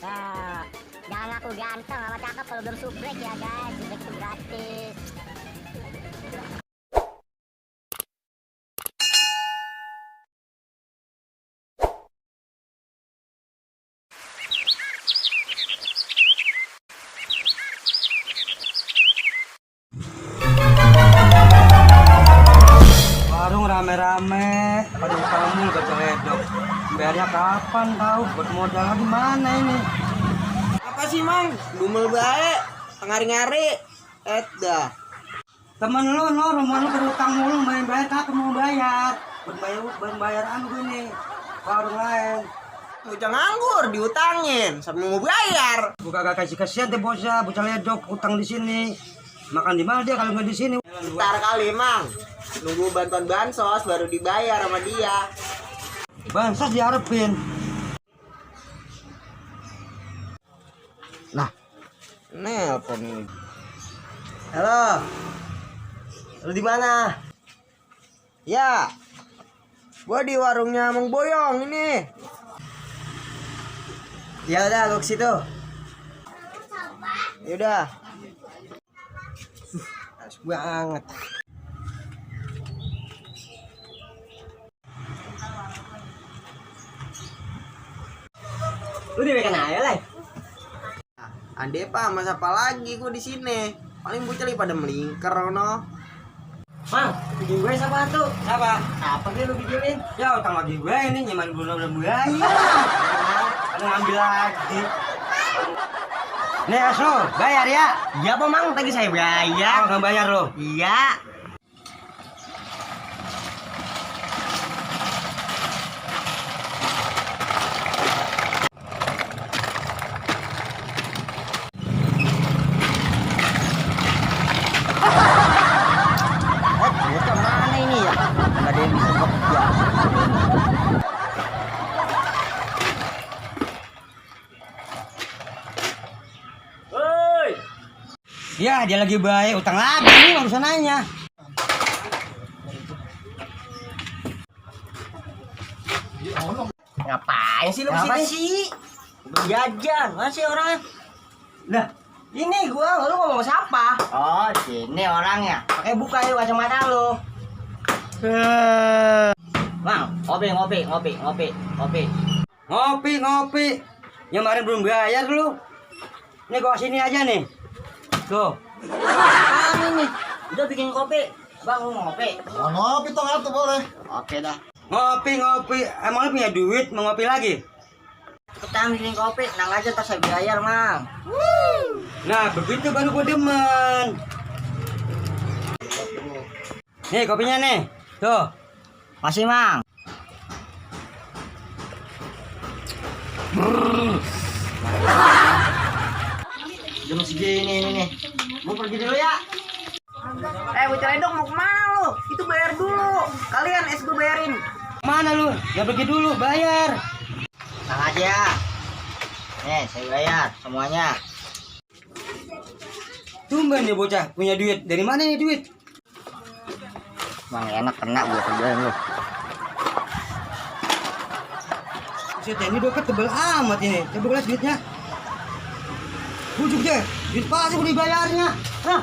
Nah, jangan ngaku ganteng sama cakep kalau belum subrek ya guys. Subrek itu gratis. Warung rame-rame, pada kamu baca ledok. Bayarnya kapan tahu? Buat modal lagi mana ini? Apa sih mang? Dumel bae, ngari-ngari, dah. Temen lu, rumah lu berutang mulu, bayar kapan mau bayar? Buat bayar anu gini, warung lain. Bocah nganggur, diutangin, sampai mau bayar. Buka gak kasih kasihan deh bocah ledok, utang di sini. Makan di mana dia kalau nggak di sini? Ntar kali mang, nunggu bantuan bansos baru dibayar sama dia. Bansos diharapin. Nah, nelpon ini. Halo, lu di mana? Ya, gua di warungnya Mang Boyong ini. Ya udah, lu ke situ. Ya udah. Panas banget. Lu di mana aja lah? Ande pak, mas apa lagi gua di sini? Paling bocah lagi pada melingkar no. Mang, bikin gue siapa tuh? Siapa? Apa sih lu bikinin? Ya utang lagi gue ini nyeman belum bayar. Ada ngambil lagi. Nih Aslo, bayar ya? Iya apa mang? Tadi saya bayar. Oh, nggak bayar lo? Iya. Bocah mana ini ya? Gak ada yang bisa kerja. Hei! Ya dia lagi bayar utang lagi nih urusan nanya. Ngapain sih lu kesini sih? Jajan, mana sih orangnya? Lah, Ini gua, lu ngomong siapa? Oh, sini orangnya. Pakai buka yuk kacamata lu. Bang, ngopi. ngopi. Yang kemarin belum bayar lu. Nih gua sini aja nih. Tuh. Apaan ini? Udah bikin kopi. Bang, lu mau ngopi? Oh, ngopi toh atuh boleh. Oke dah. Ngopi. Emang lu punya duit mau ngopi lagi? Kita bikin kopi, nang aja tak saya bayar, Mang. Nah, begitu baru gua demen. Nih kopinya nih. Tuh. Masih, Mang. Jam segini ini nih. Mau pergi dulu ya? Bocah ledok mau kemana lu? Itu bayar dulu. Kalian es gue bayarin. Mana lu? Ya pergi dulu, bayar. Nang aja. Nih, saya bayar semuanya. Tumben nih bocah punya duit. Dari mana nih duit? Bang enak kena gua kerjain lu. Buset, ini dompet tebel amat ini. Coba kelas duitnya. Bujuk deh. Duit pasti udah dibayarnya. Hah?